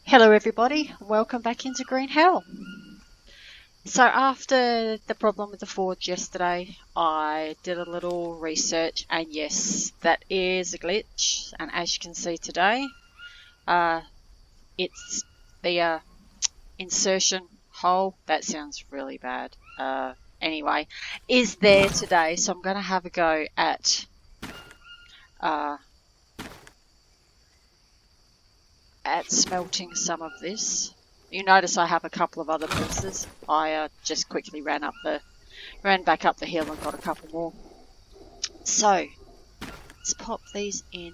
Hello everybody, welcome back into Green Hell. So after the problem with the forge yesterday, I did a little research and yes, that is a glitch, and as you can see today, it's the insertion hole, that sounds really bad, anyway, is there today, so I'm going to have a go at smelting some of this. You notice I have a couple of other pieces. I just quickly ran back up the hill and got a couple more. So let's pop these in.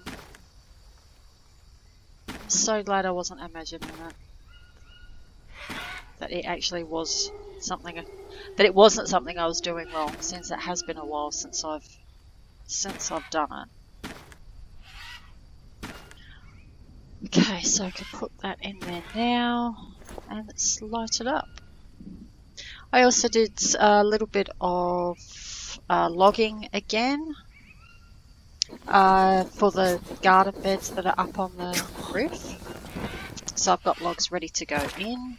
I'm so glad I wasn't imagining that it actually was something, that it wasn't something I was doing wrong, since it has been a while since I've done it. Okay, so I can put that in there now, and let's light it up. I also did a little bit of logging again for the garden beds that are up on the roof. So I've got logs ready to go in.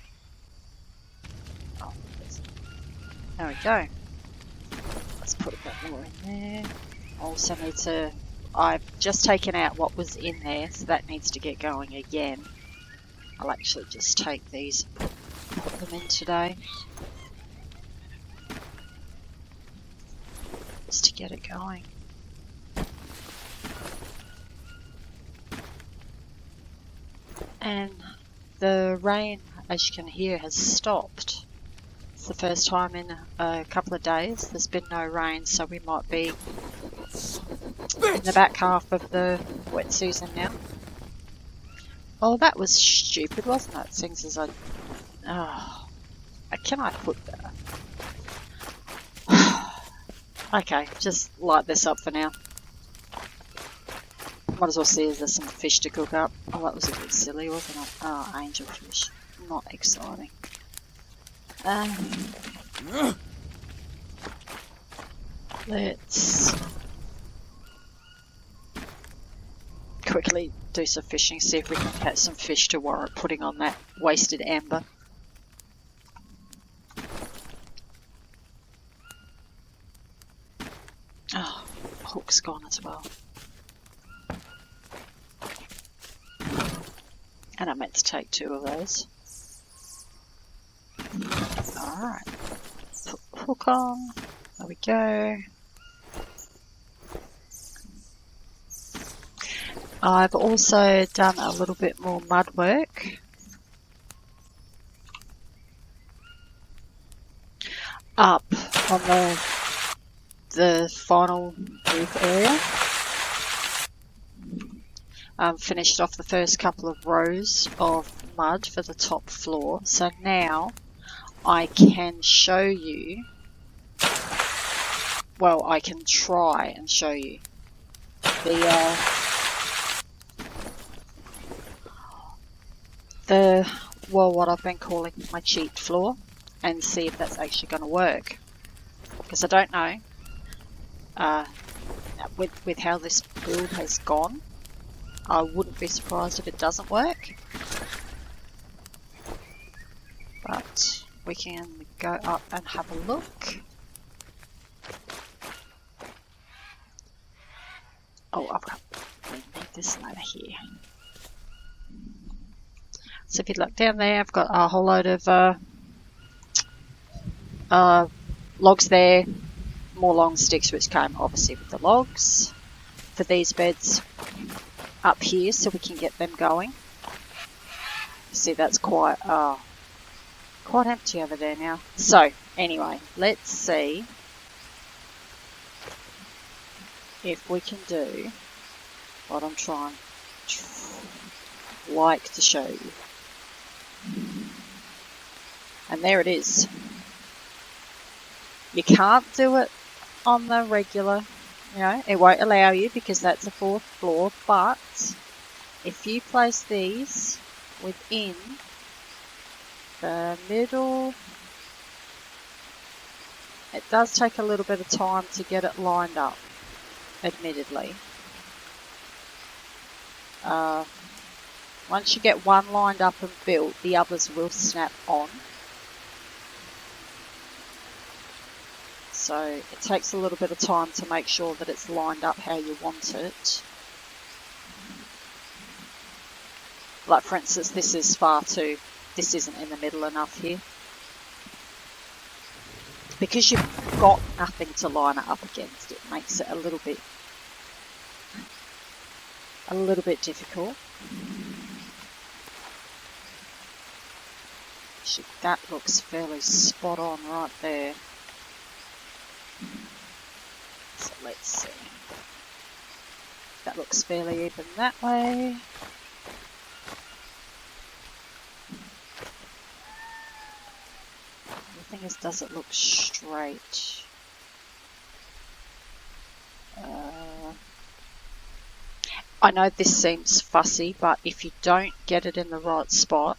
Oh, there we go. Let's put a bit more in there. Also need to... I've just taken out what was in there, so that needs to get going again. I'll actually just take these and put them in today. Just to get it going. And the rain, as you can hear, has stopped. It's the first time in a couple of days there's been no rain, so we might be in the back half of the wet season now. Oh, that was stupid, wasn't it? Things as can I put that? Okay, just light this up for now. Might as well see if there's some fish to cook up. Oh, that was a bit silly, wasn't it? Oh, angelfish. Not exciting. Let's quickly do some fishing, see if we can catch some fish to warrant putting on that wasted amber. Oh, hook's gone as well. And I meant to take 2 of those. Alright. Put the hook on. There we go. I've also done a little bit more mud work. Up on the final roof area. Finished off the first couple of rows of mud for the top floor, so now I can show you, well, I can try and show you what I've been calling my cheat floor, and see if that's actually going to work, because I don't know with how this build has gone. I wouldn't be surprised if it doesn't work, but we can go up and have a look. Oh, we need this ladder here. So if you look down there, I've got a whole load of logs there, more long sticks which came obviously with the logs for these beds up here, so we can get them going. See, that's quite empty over there now. So anyway, let's see if we can do what I'm trying to show you. And there it is. You can't do it on the regular, you know, it won't allow you because that's a 4th floor, but if you place these within the middle, it does take a little bit of time to get it lined up, admittedly. Once you get one lined up and built, the others will snap on. So it takes a little bit of time to make sure that it's lined up how you want it. Like for instance, this is this isn't in the middle enough here. Because you've got nothing to line it up against, it makes it a little bit difficult. That looks fairly spot on right there. So let's see. That looks fairly even that way. The thing is, does it look straight? I know this seems fussy, but if you don't get it in the right spot,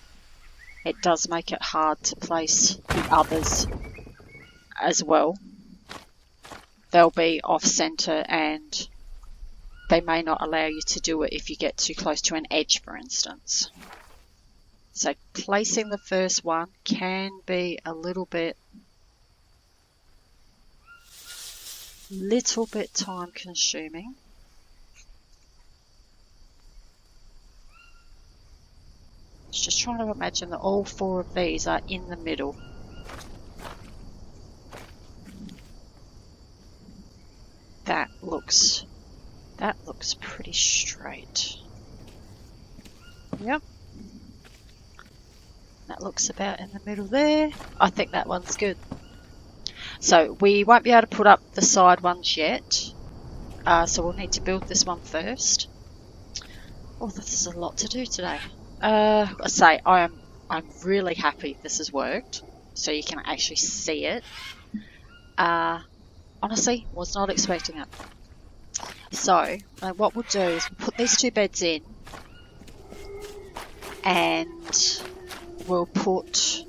it does make it hard to place the others as well. They'll be off center and they may not allow you to do it if you get too close to an edge, for instance. So placing the first one can be a little bit time consuming. Just trying to imagine that all four of these are in the middle. That looks pretty straight. Yep. That looks about in the middle there. I think that one's good. So we won't be able to put up the side ones yet. So we'll need to build this one first. Oh, this is a lot to do today. I say I'm really happy this has worked, so you can actually see it. Honestly, was not expecting it. So what we'll do is we'll put these two beds in, and we'll put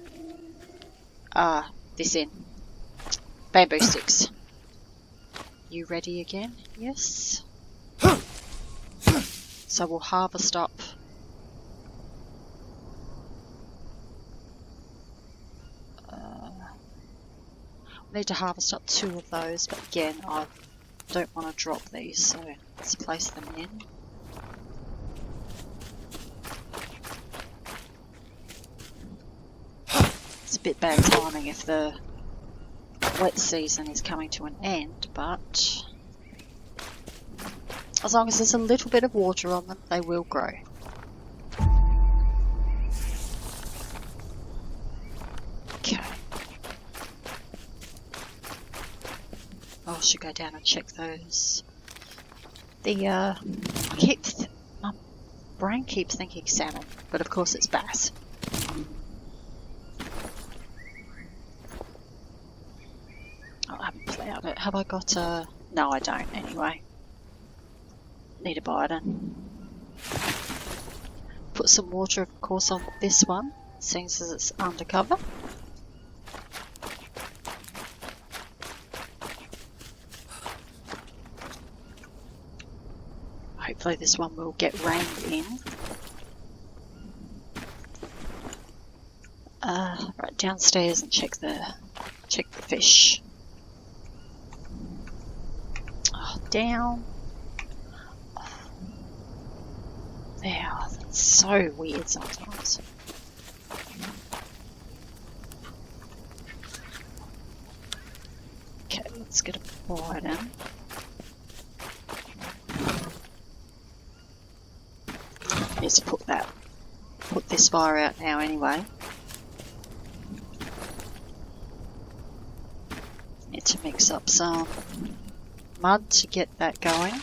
this in. Bamboo sticks. You ready again? Yes. So we'll harvest up need to harvest up 2 of those, but again I don't want to drop these, so let's place them in. It's a bit bad timing if the wet season is coming to an end, but as long as there's a little bit of water on them, they will grow. Okay. I should go down and check those. My brain keeps thinking salmon, but of course it's bass. Oh, I haven't ploughed it. Have I got a... No, I don't anyway. Need a bidon. Put some water, of course, on this one, seeing as it's undercover. Hopefully this one will get rained in. Right, downstairs and check the fish. Oh, down. There, that's so weird sometimes. Okay, let's get a bidon. Need to put this fire out now anyway. Need to mix up some mud to get that going.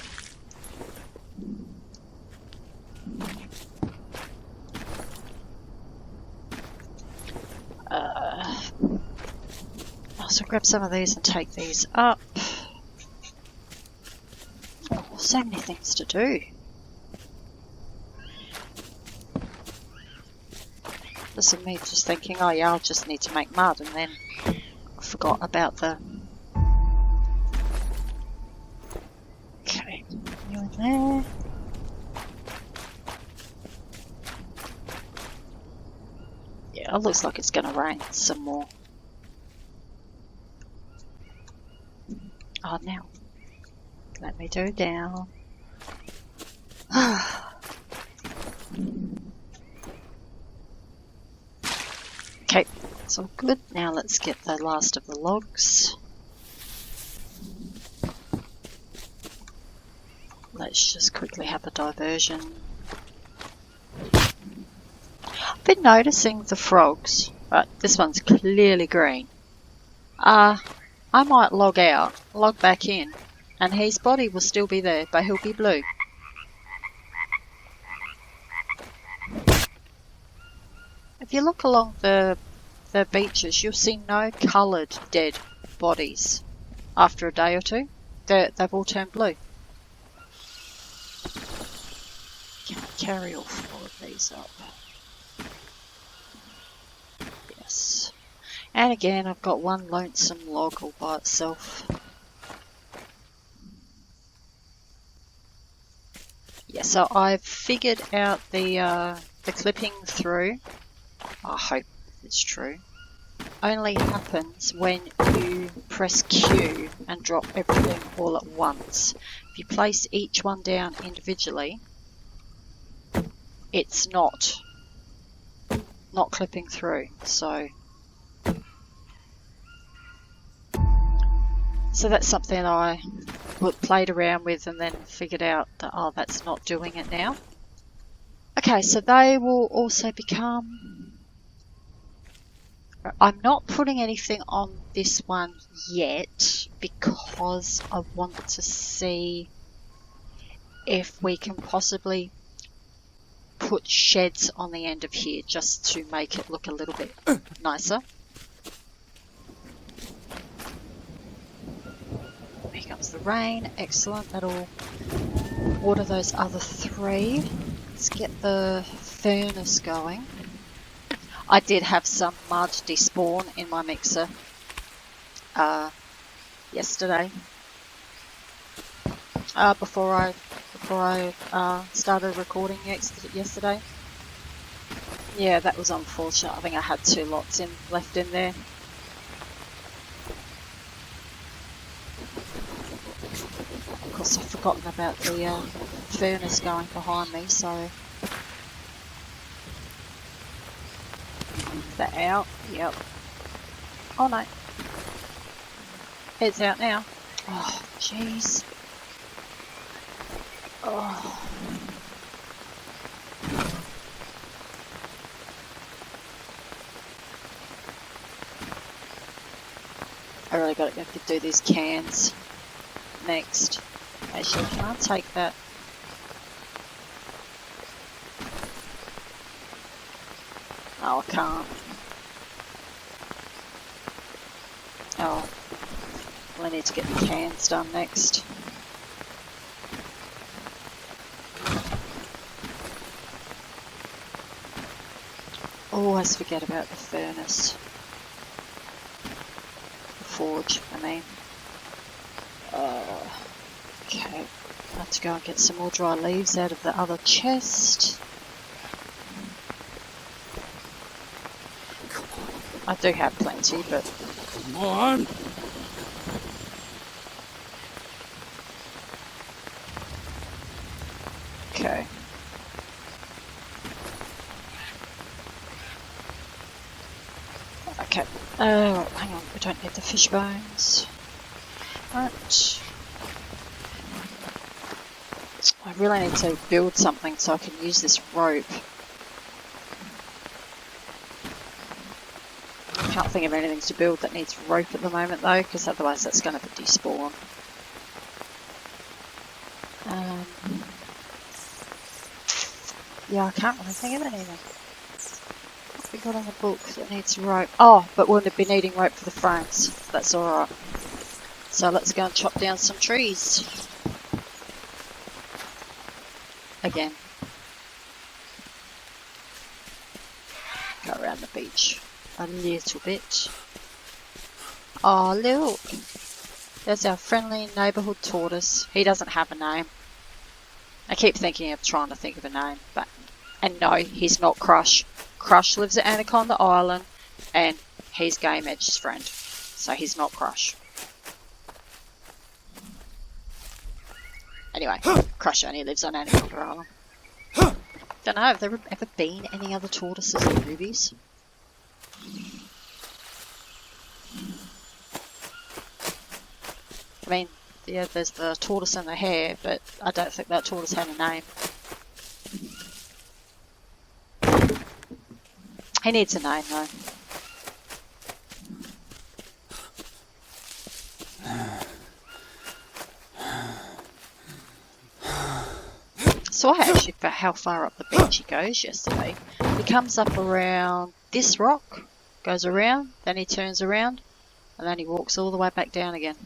So grab some of these and take these up. Oh, so many things to do. This is me just thinking, oh yeah, I'll just need to make mud, and then I forgot about the... Okay, you in there. Yeah, it looks like it's going to rain some more. Oh, now. Let me do down. Okay, it's all good. Now let's get the last of the logs. Let's just quickly have a diversion. I've been noticing the frogs. Right, this one's clearly green. I might log out, log back in, and his body will still be there, but he'll be blue. If you look along the beaches, you'll see no coloured dead bodies after a day or two. They've all turned blue. Can I carry all 4 of these up? Yes. And again, I've got one lonesome log all by itself. Yeah, so I've figured out the clipping through. I hope it's true. Only happens when you press Q and drop everything all at once. If you place each one down individually, it's not clipping through. So that's something I played around with and then figured out that, oh, that's not doing it now. Okay, so they will also become... I'm not putting anything on this one yet because I want to see if we can possibly put sheds on the end of here just to make it look a little bit nicer. Here comes the rain. Excellent. That'll water those other 3. Let's get the furnace going. I did have some mud despawn in my mixer yesterday. Before I started recording yesterday. Yeah, that was unfortunate. I think I had 2 lots left in there. Of course, I've forgotten about the furnace going behind me, so that out. Yep. Oh no, it's out now. Oh jeez. Oh. I really got to do these cans next. Actually, can I take that? Oh, I can't. Oh, well, I need to get the cans done next. Always forget about the furnace. The forge, I mean. Okay, I have to go and get some more dry leaves out of the other chest. I do have plenty, but... Come on! Okay. Okay. Oh, hang on, we don't need the fish bones. Right. I really need to build something so I can use this rope. I can't think of anything to build that needs rope at the moment though, because otherwise that's going to despawn. Yeah, I can't really think of anything. What have we got on the book that needs rope? Oh, but we'll be needing rope for the frames. That's alright. So let's go and chop down some trees. Again. Go around the beach a little bit. Oh look! There's our friendly neighbourhood tortoise. He doesn't have a name. I keep thinking of trying to think of a name, but... And no, he's not Crush. Crush lives at Anaconda Island, and he's Game Edge's friend, so he's not Crush. Anyway, Crush only lives on Anaconda Island. Don't know, have there ever been any other tortoises in movies? I mean, yeah, there's the tortoise and the hare, but I don't think that tortoise had a name. He needs a name, though. Saw actually how far up the beach he goes yesterday. He comes up around this rock, goes around, then he turns around, and then he walks all the way back down again.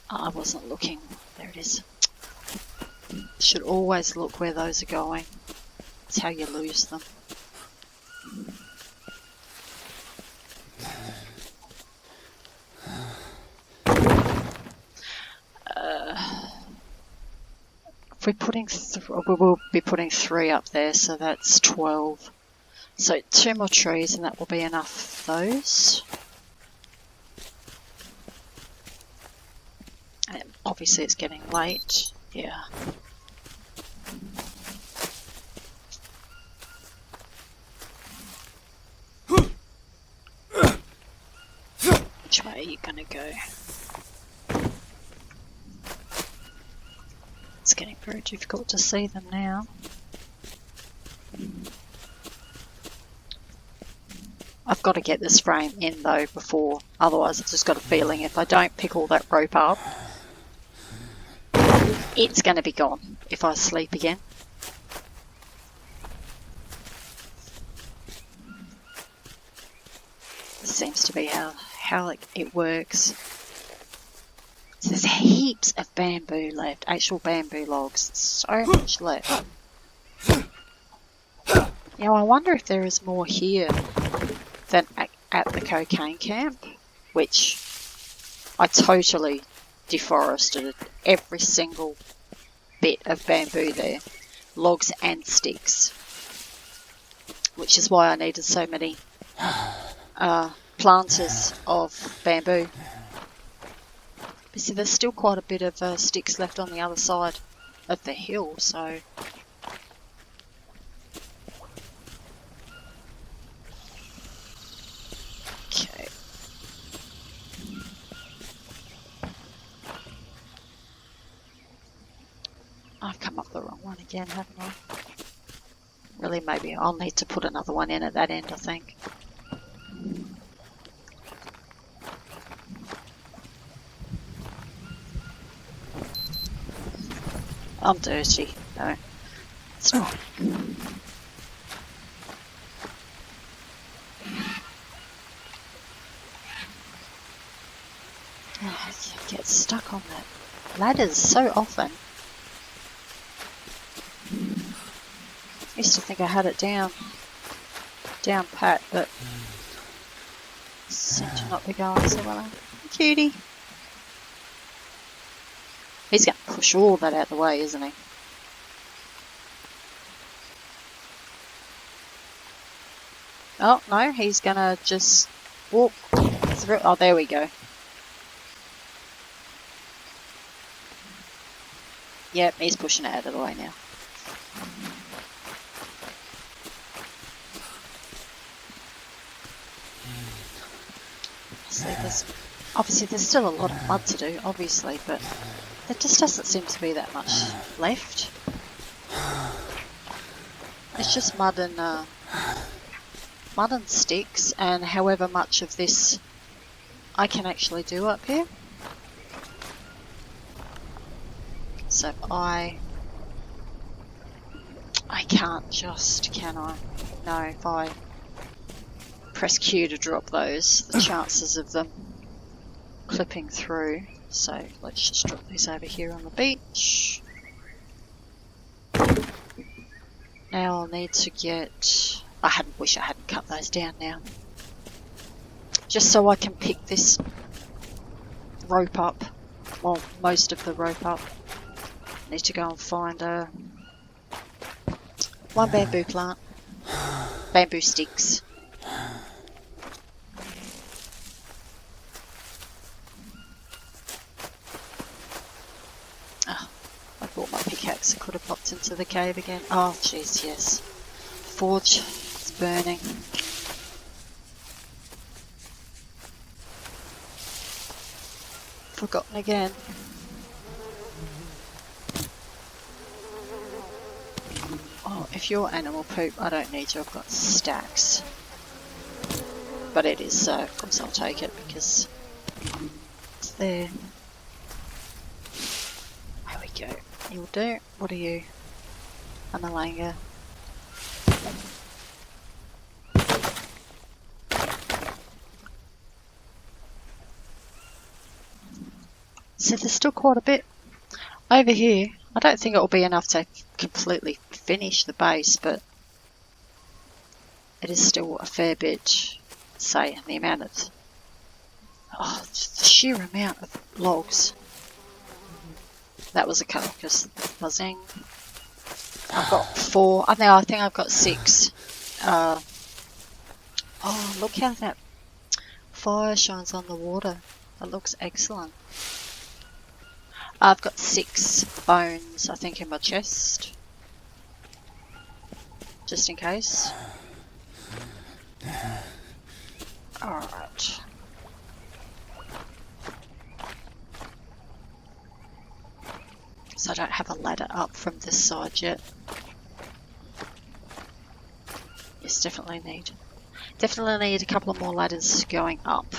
I wasn't looking. There it is. Should always look where those are going. That's how you lose them. If we're putting, we will be putting 3 up there, so that's 12. So 2 more trees, and that will be enough for those. And obviously, it's getting late. Yeah. Which way are you gonna go? It's getting very difficult to see them now. I've got to get this frame in though before, otherwise I've just got a feeling if I don't pick all that rope up, it's going to be gone if I sleep again. This seems to be how it works. There's heaps of bamboo left, actual bamboo logs, so much left. You know, I wonder if there is more here than at the cocaine camp, which I totally deforested every single bit of bamboo there, logs and sticks, which is why I needed so many planters of bamboo. But see, there's still quite a bit of sticks left on the other side of the hill, so... Okay. I've come up the wrong one again, haven't I? Really, maybe I'll need to put another one in at that end, I think. I'm dirty. No, it's not. Oh, I get stuck on that ladders so often. I used to think I had it down pat, but seems to not be going so well. Cutie. He's going to push all that out of the way, isn't he? Oh, no, he's going to just walk through. Oh, there we go. Yep, he's pushing it out of the way now. See, obviously there's still a lot of mud to do, obviously, but there just doesn't seem to be that much left. It's just mud and sticks, and however much of this I can actually do up here. So if I can't just, can I? No, if I press Q to drop those, the chances of them clipping through. So let's just drop these over here on the beach. Now I'll need to get... wish I hadn't cut those down now. Just so I can pick this rope up. Well, most of the rope up. Need to go and find One bamboo plant. Bamboo sticks. Oh, I bought my pickaxe. I could have popped into the cave again. Oh, jeez, yes. Forge is burning. Forgotten again. Oh, if you're animal poop, I don't need you. I've got stacks. But it is so, of course I'll take it because it's there. There we go. You'll do. What are you? A malanga. So there's still quite a bit over here. I don't think it will be enough to completely finish the base, but it is still a fair bit. Say, the amount of... Oh, just the sheer amount of logs. That was a carcass buzzing. I've got 4. I think I've got 6. Oh, look how that fire shines on the water. That looks excellent. I've got 6 bones, I think, in my chest. Just in case. Alright. So I don't have a ladder up from this side yet. Yes, definitely need a couple of more ladders going up.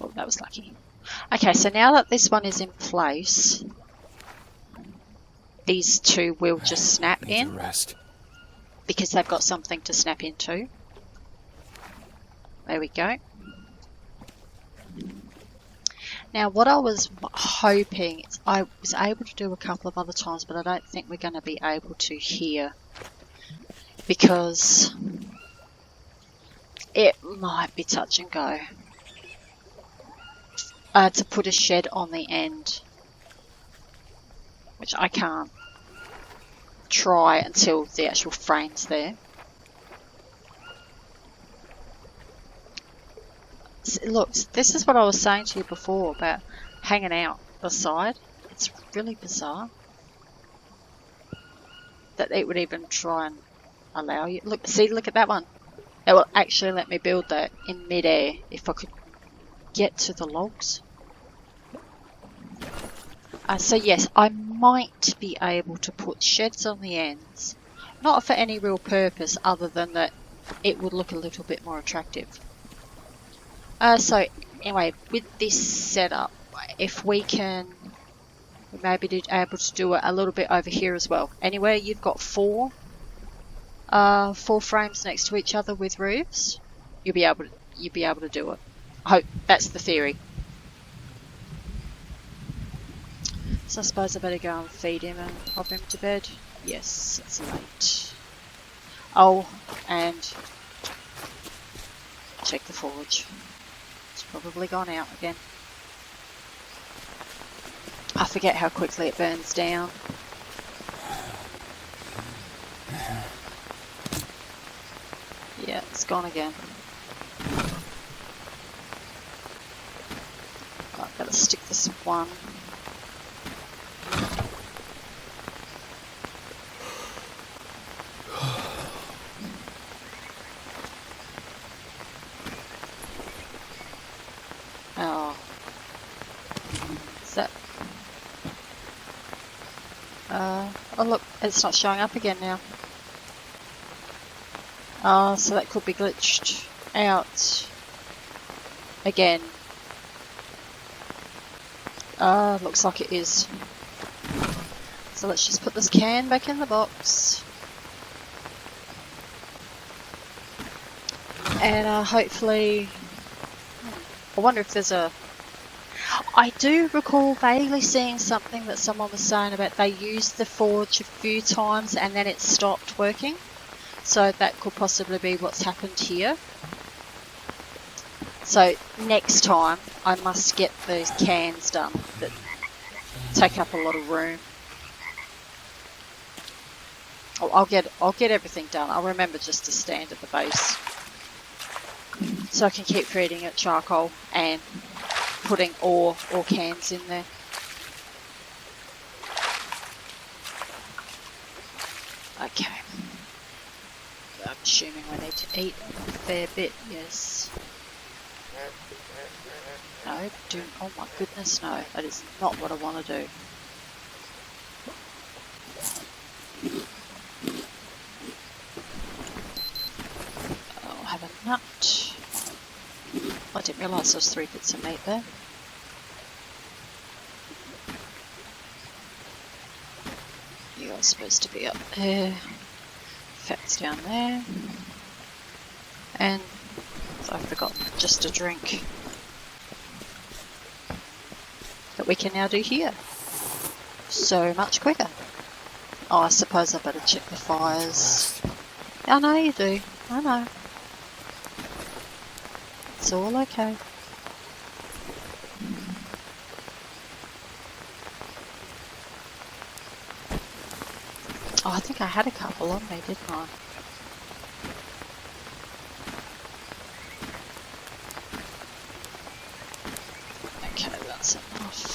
Oh, that was lucky. Okay, so now that this one is in place, these 2 will just snap in because they've got something to snap into. There we go. Now what I was hoping is I was able to do a couple of other times, but I don't think we're going to be able to here because it might be touch and go. To put a shed on the end, which I can't try until the actual frame's there. Look, this is what I was saying to you before about hanging out the side. It's really bizarre that it would even try and allow you. Look, see, look at that one. It will actually let me build that in mid-air if I could get to the logs. So yes, I might be able to put sheds on the ends. Not for any real purpose other than that it would look a little bit more attractive. So anyway, with this setup, if we can maybe be able to do it a little bit over here as well. Anywhere you've got 4 frames next to each other with roofs, you'll be able to do it. I hope that's the theory. So I suppose I better go and feed him and pop him to bed. Yes, it's late. Oh, and check the forge. It's probably gone out again. I forget how quickly it burns down. Yeah, it's gone again. Right, better stick this one. Oh. Is that... oh look, it's not showing up again now. Oh, so that could be glitched out again. Looks like it is. So let's just put this can back in the box. And hopefully... I wonder if there's a... I do recall vaguely seeing something that someone was saying about they used the forge a few times and then it stopped working. So that could possibly be what's happened here. So next time I must get these cans done that take up a lot of room. Oh, I'll get everything done. I'll remember just to stand at the base, so I can keep feeding it charcoal and putting ore or cans in there. Okay. I'm assuming we need to eat a fair bit, yes. No, oh my goodness, no. That is not what I want to do. I'll have a nut. I didn't realise there was 3 bits of meat there. You're supposed to be up there. Fat's down there. And I forgot just a drink that we can now do here. So much quicker. Oh, I suppose I better check the fires. I know you do. I know. It's all okay. Oh, I think I had a couple on me, didn't I? Okay, that's enough.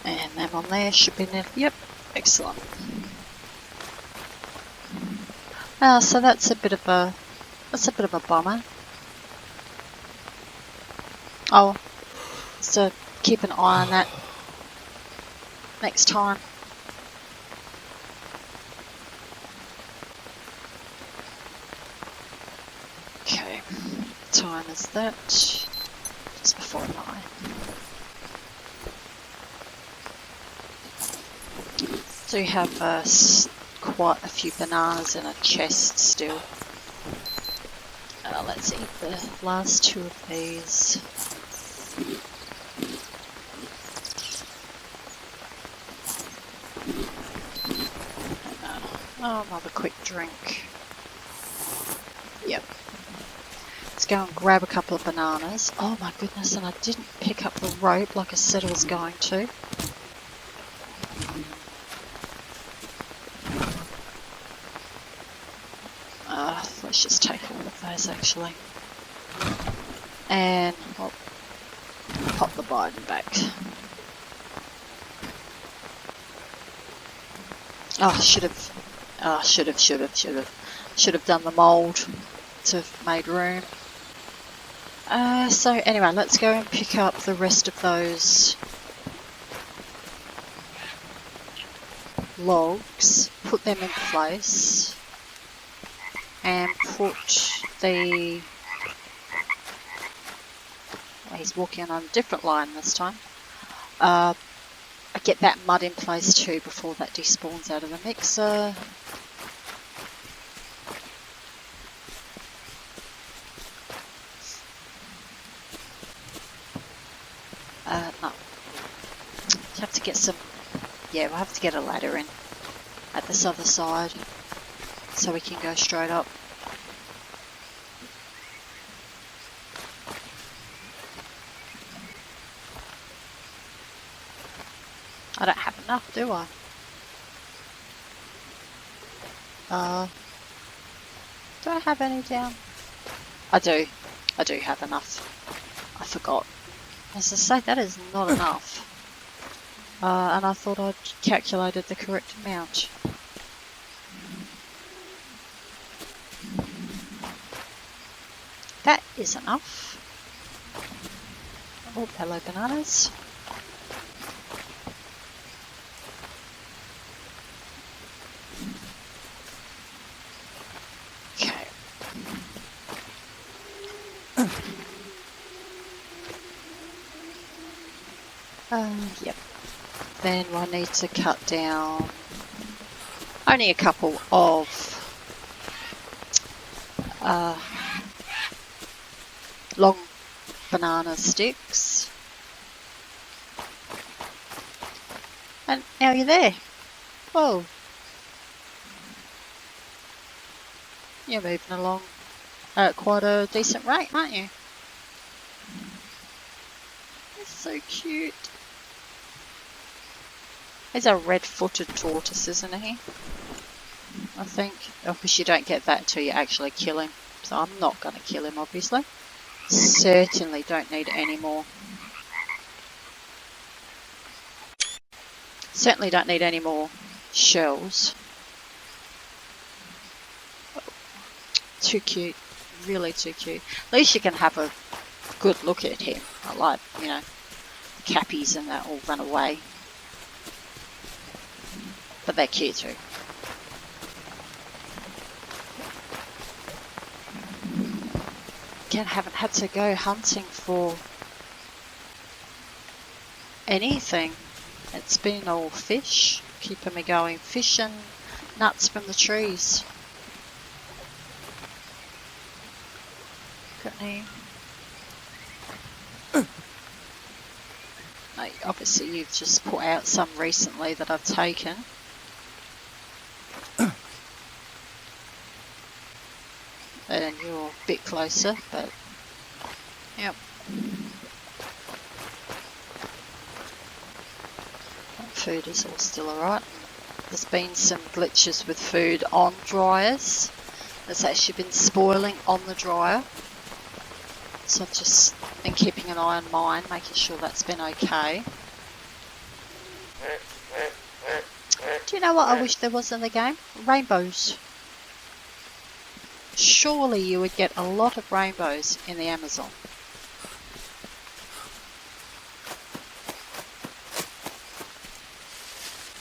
And them on there should be near. Yep, excellent. So that's a bit of a bummer. Oh, so keep an eye on that next time. Okay, what time is that? Just before 9. Do have quite a few bananas in a chest still. Let's eat the last 2 of these. Oh, another quick drink. Yep. Let's go and grab a couple of bananas. Oh my goodness, and I didn't pick up the rope like I said I was going to. Let's just take all of those actually. And I'll pop the Biden back. Oh, should have done the mould to have made room. So anyway, let's go and pick up the rest of those logs, put them in place, and put the... he's walking on a different line this time. I get that mud in place too before that despawns out of the mixer. No. You have to get some... yeah, we'll have to get a ladder in at this other side so we can go straight up. I don't have enough, do I? Do I have any down? I do have enough. I forgot. As I say, that is not enough. And I thought I'd calculated the correct amount. That is enough. Oh, hello bananas. Okay. Yep. Then we'll need to cut down only a couple of long banana sticks. And now you're there. Whoa. You're moving along at quite a decent rate, aren't you? He's so cute. He's a red-footed tortoise, isn't he? I think. Of course, you don't get that until you actually kill him. So I'm not going to kill him, obviously. Certainly don't need any more. Certainly don't need any more shells. Too cute. Really too cute. At least you can have a good look at him. I like, you know, the cappies and that all run away. But they're cute too. Again, haven't had to go hunting for anything. It's been all fish, keeping me going. Fish and nuts from the trees. Got any? Obviously you've just put out some recently that I've taken. And you're a bit closer, but yep. Food is all still alright. There's been some glitches with food on dryers. It's actually been spoiling on the dryer. So I've just been keeping an eye on mine, making sure that's been okay. Do you know what I wish there was in the game? Rainbows. Surely you would get a lot of rainbows in the Amazon.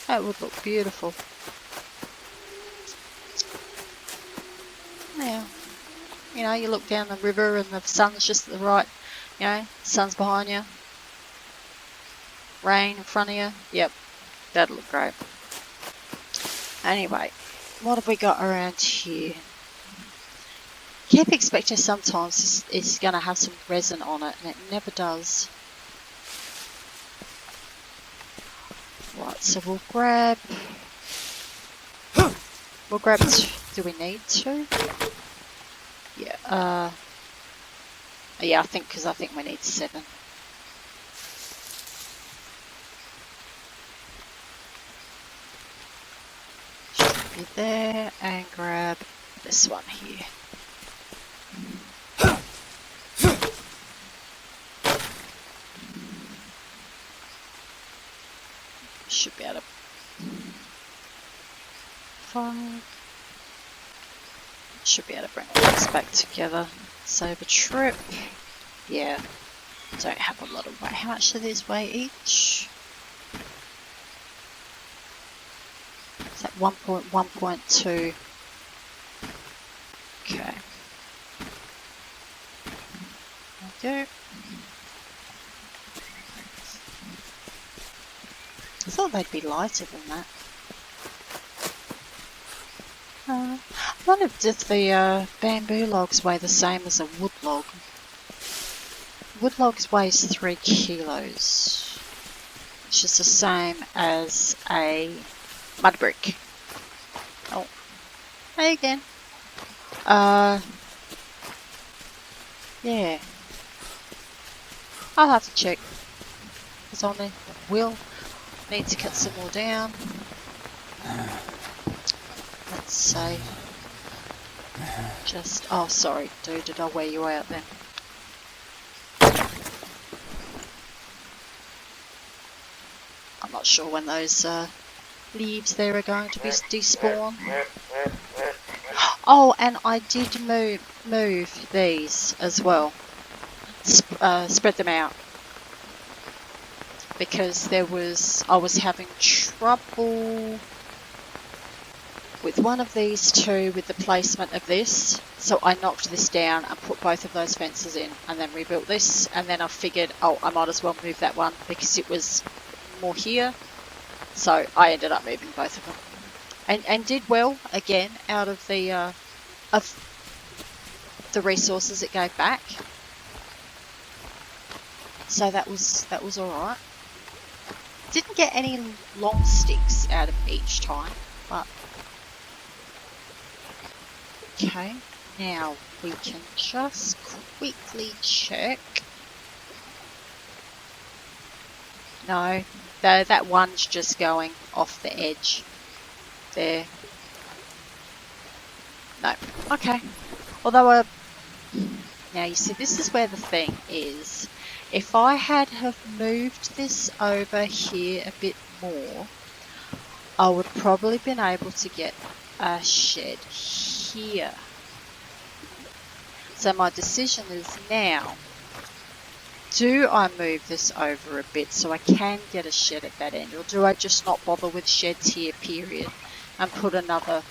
That would look beautiful. Now, you know, you look down the river and the sun's just at the right, you know, sun's behind you. Rain in front of you. Yep, that'd look great. Anyway, what have we got around here? Keep expecting sometimes it's going to have some resin on it, and it never does. Right, so we'll grab... do we need to? Yeah, yeah, I think we need 7. Should be there, and grab this one here. Should be able to should be able to bring all this back together. Save a trip. Yeah, don't have a lot of weight. How much do these weigh each? Is that 1.1.2? Okay. There we go. I thought they'd be lighter than that. I wonder if the bamboo logs weigh the same as a wood log. Wood logs weighs 3 kilos, which is the same as a mud brick. Oh, hey again. Yeah. I'll have to check. It's on there. Will need to cut some more down. Let's say just, oh sorry dude, did I wear you out then? I'm not sure when those leaves there are going to be despawn. Oh, and I did move these as well. Spread them out. Because I was having trouble with one of these two with the placement of this. So I knocked this down and put both of those fences in and then rebuilt this. And then I figured, oh, I might as well move that one because it was more here. So I ended up moving both of them. And did well, again, out of the resources it gave back. So that was alright. Didn't get any long sticks out of each time, but okay. Now we can just quickly check. No, that one's just going off the edge there. No, okay. Although, now you see, this is where the thing is. If I had have moved this over here a bit more, I would probably been able to get a shed here. So my decision is now, do I move this over a bit so I can get a shed at that end, or do I just not bother with sheds here, period, and put another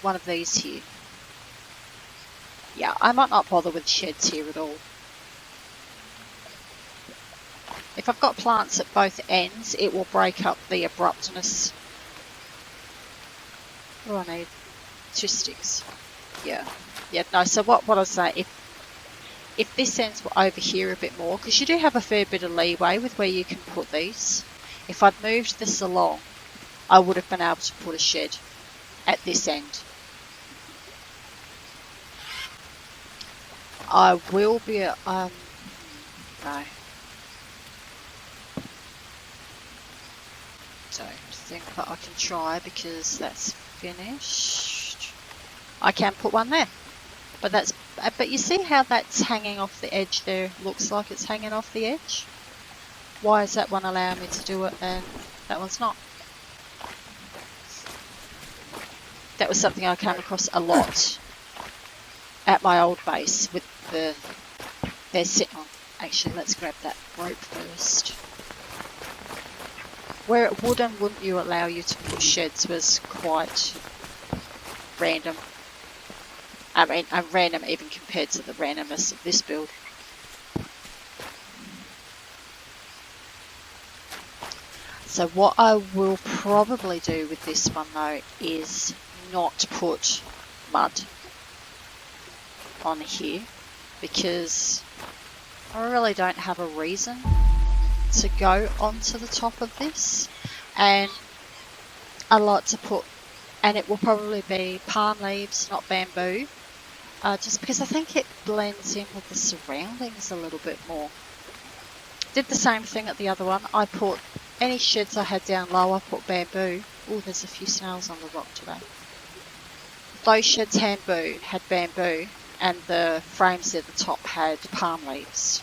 one of these here? Yeah, I might not bother with sheds here at all. If I've got plants at both ends, it will break up the abruptness. What do I need? 2 sticks. Yeah. Yeah, no, so what I say, if this ends over here a bit more, because you do have a fair bit of leeway with where you can put these. If I'd moved this along, I would have been able to put a shed at this end. I will be, no. Don't think that I can try because that's finished. I can put one there, but you see how that's hanging off the edge there? Looks like it's hanging off the edge. Why is that one allowing me to do it and that one's not? That was something I came across a lot at my old base with they're sitting on. Actually, let's grab that rope first. Where it would and wouldn't you allow you to put sheds was quite random. I mean, random even compared to the randomness of this build. So what I will probably do with this one though is not put mud on here, because I really don't have a reason to go onto the top of this, and I like to put, and it will probably be palm leaves, not bamboo, just because I think it blends in with the surroundings a little bit more. Did the same thing at the other one. I put any sheds I had down low, I put bamboo. Oh, there's a few snails on the rock today. Those sheds had bamboo, and the frames at the top had palm leaves.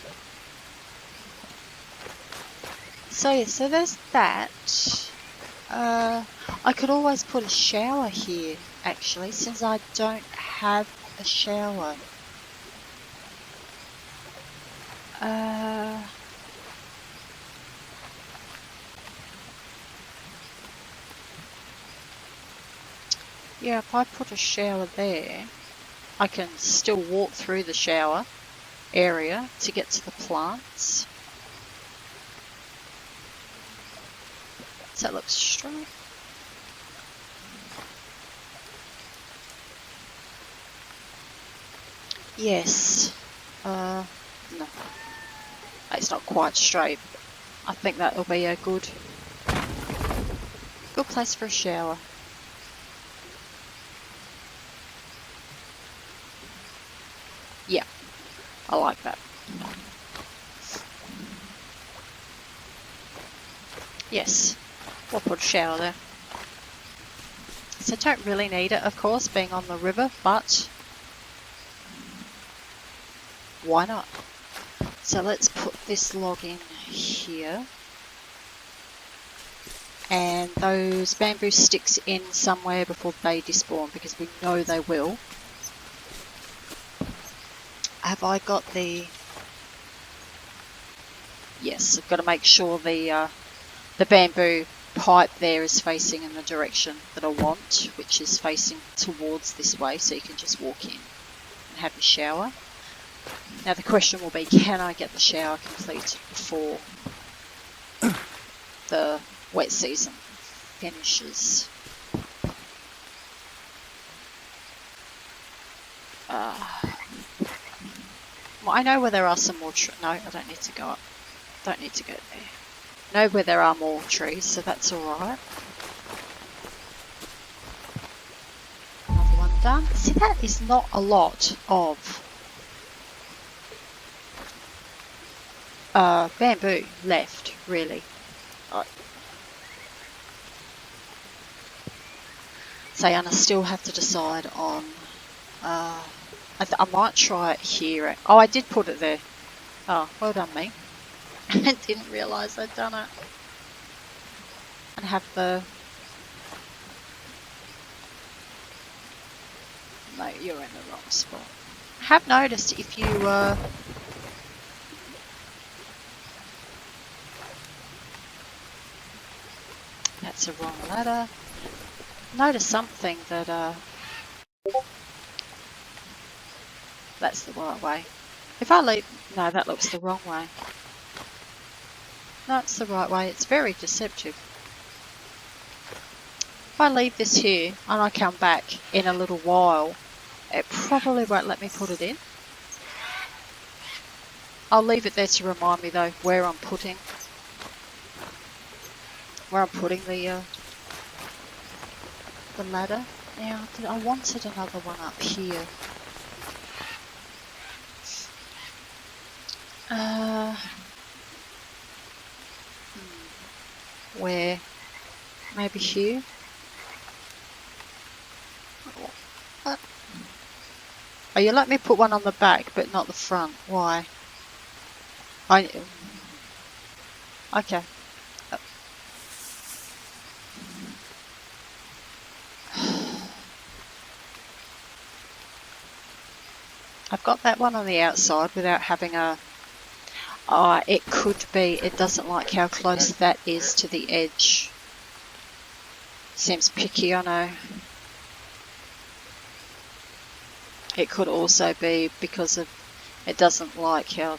So yeah, so there's that. I could always put a shower here, actually, since I don't have a shower. Yeah, if I put a shower there, I can still walk through the shower area to get to the plants. Does that look straight? Yes. No. It's not quite straight. I think that'll be a good place for a shower. Yeah, I like that. Yes, we'll put a shower there. So don't really need it, of course, being on the river, but why not? So let's put this log in here. And those bamboo sticks in somewhere before they despawn, because we know they will. Have I got the... Yes, I've got to make sure the bamboo pipe there is facing in the direction that I want, which is facing towards this way, so you can just walk in and have your shower. Now the question will be, can I get the shower completed before the wet season finishes? Well, I know where there are some more no, I don't need to go up. Don't need to go there. I know where there are more trees, so that's alright. done. See, that is not a lot of bamboo left, really. So I still have to decide on, I might try it here. Oh, I did put it there. Oh, well done me. I didn't realise I'd done it. And have the... No, you're in the wrong spot. I have noticed if you... That's a wrong ladder. Notice something that... That's the right way. If I leave... No, that looks the wrong way. No, it's the right way. It's very deceptive. If I leave this here and I come back in a little while, it probably won't let me put it in. I'll leave it there to remind me though where I'm putting the ladder. Now I wanted another one up here. Where? Maybe here? Oh, you let me put one on the back, but not the front. Why? Okay. I've got that one on the outside without having a... it could be, it doesn't like how close that is to the edge. Seems picky, I know. It could also be because of it doesn't like how...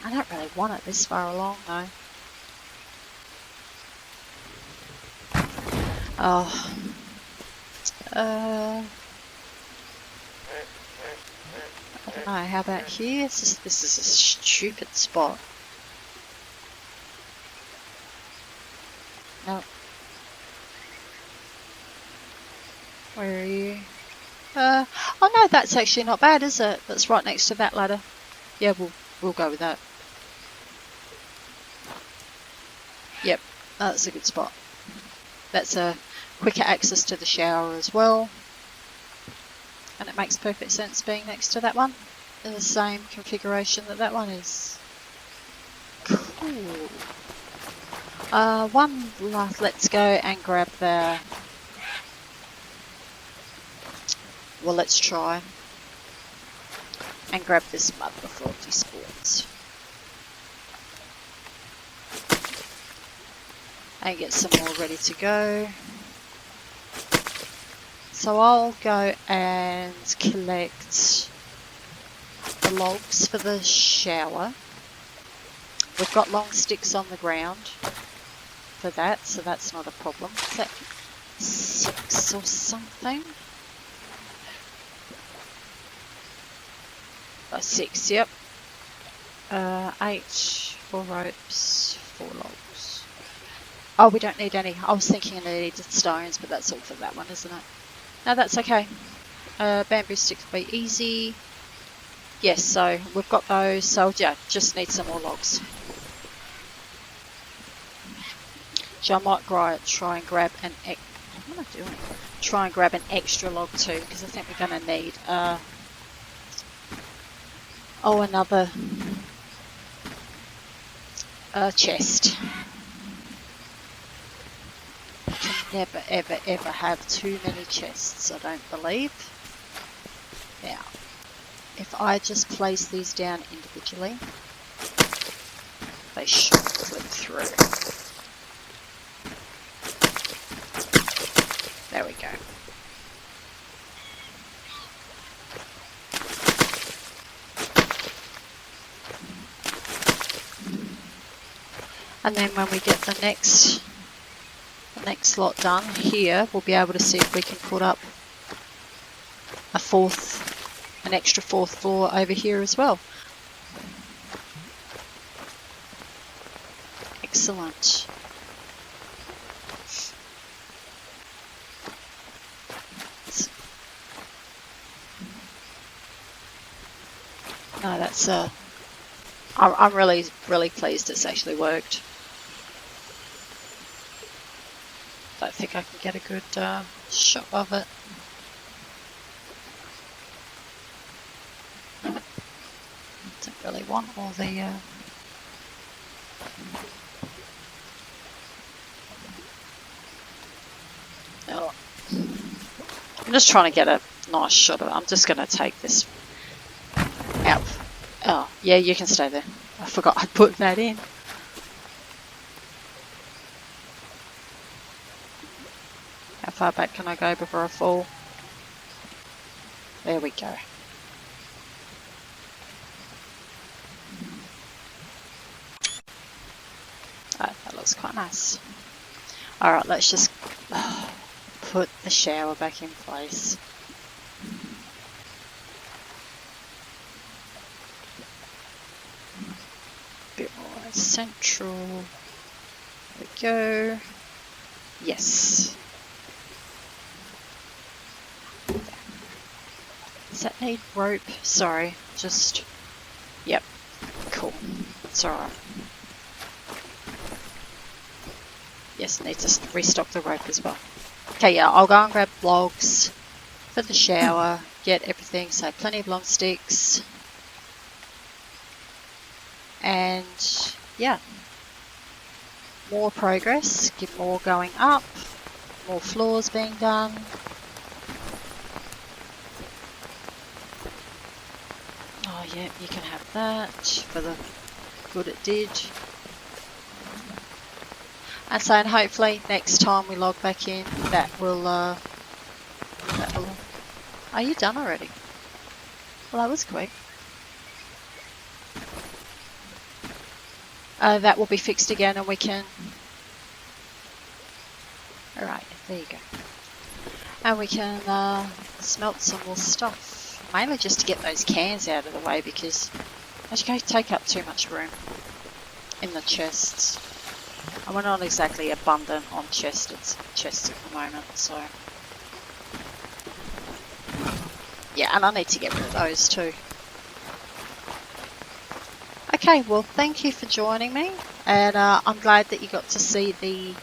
I don't really want it this far along though. Oh. I don't know, how about here? This is a stupid spot. Nope. Where are you? Oh no, that's actually not bad, is it? That's right next to that ladder. Yeah, we'll go with that. Yep, that's a good spot. That's a quicker access to the shower as well. And it makes perfect sense being next to that one. In the same configuration that one is. Cool. One last, let's go and grab the... Well, let's try and grab this mud before it despawns. And get some more ready to go. So I'll go and collect the logs for the shower. We've got long sticks on the ground for that, so that's not a problem. Is that 6 or something? 6, yep. 8, 4 ropes, 4 logs. Oh, we don't need any. I was thinking I needed stones, but that's all for that one, isn't it? No, that's okay. Bamboo sticks will be easy. Yes, so we've got those. So yeah, just need some more logs. So I might try and grab an what am I doing? Try and grab an extra log too, because I think we're going to need another chest. You can never ever ever have too many chests, I don't believe. Now, if I just place these down individually, they should clip through. There we go. And then when we get the next lot done here, we'll be able to see if we can put up an extra fourth floor over here as well. Excellent. No, that's I'm really pleased it's actually worked. Don't think I can get a good shot of it. Don't really want all the oh. I'm just trying to get a nice shot of it. I'm just going to take this out. Oh, yeah, you can stay there. I forgot I put that in. How far back can I go before I fall? There we go. Oh, that looks quite nice. Alright, let's just put the shower back in place. Bit more central. There we go. Yes. Does that need rope? Sorry, just... Yep. Cool. It's alright. Yes, need to restock the rope as well. Okay, yeah, I'll go and grab logs for the shower, get everything, so plenty of long sticks. And, yeah. More progress, get more going up, more floors being done. Oh, yeah, you can have that for the good it did. And so, and hopefully next time we log back in, that will, Are you done already? Well, that was quick. That will be fixed again and we can... Alright, there you go. And we can smelt some more stuff. Mainly just to get those cans out of the way because they take up too much room in the chests. And we're not exactly abundant on chests at the moment, so... Yeah, and I need to get rid of those too. Okay, well, thank you for joining me, and I'm glad that you got to see the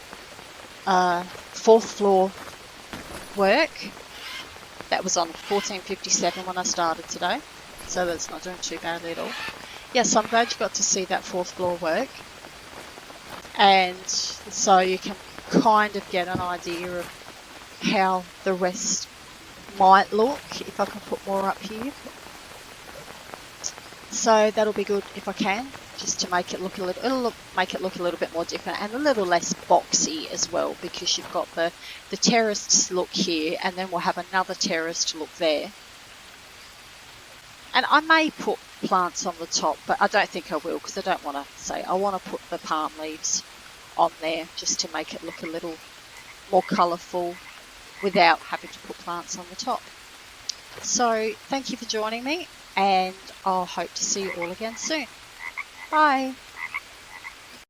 4th floor work. That was on 1457 when I started today, so that's not doing too badly at all. Yes, I'm glad you got to see that 4th floor work, and so you can kind of get an idea of how the rest might look if I can put more up here. So that'll be good if I can, just to make it look a little, make it look a little bit more different and a little less boxy as well, because you've got the terraced look here, and then we'll have another terraced look there. And I may put plants on the top, but I don't think I will, because I don't want to say, I want to put the palm leaves on there just to make it look a little more colourful without having to put plants on the top. So thank you for joining me, and I'll hope to see you all again soon. Bye.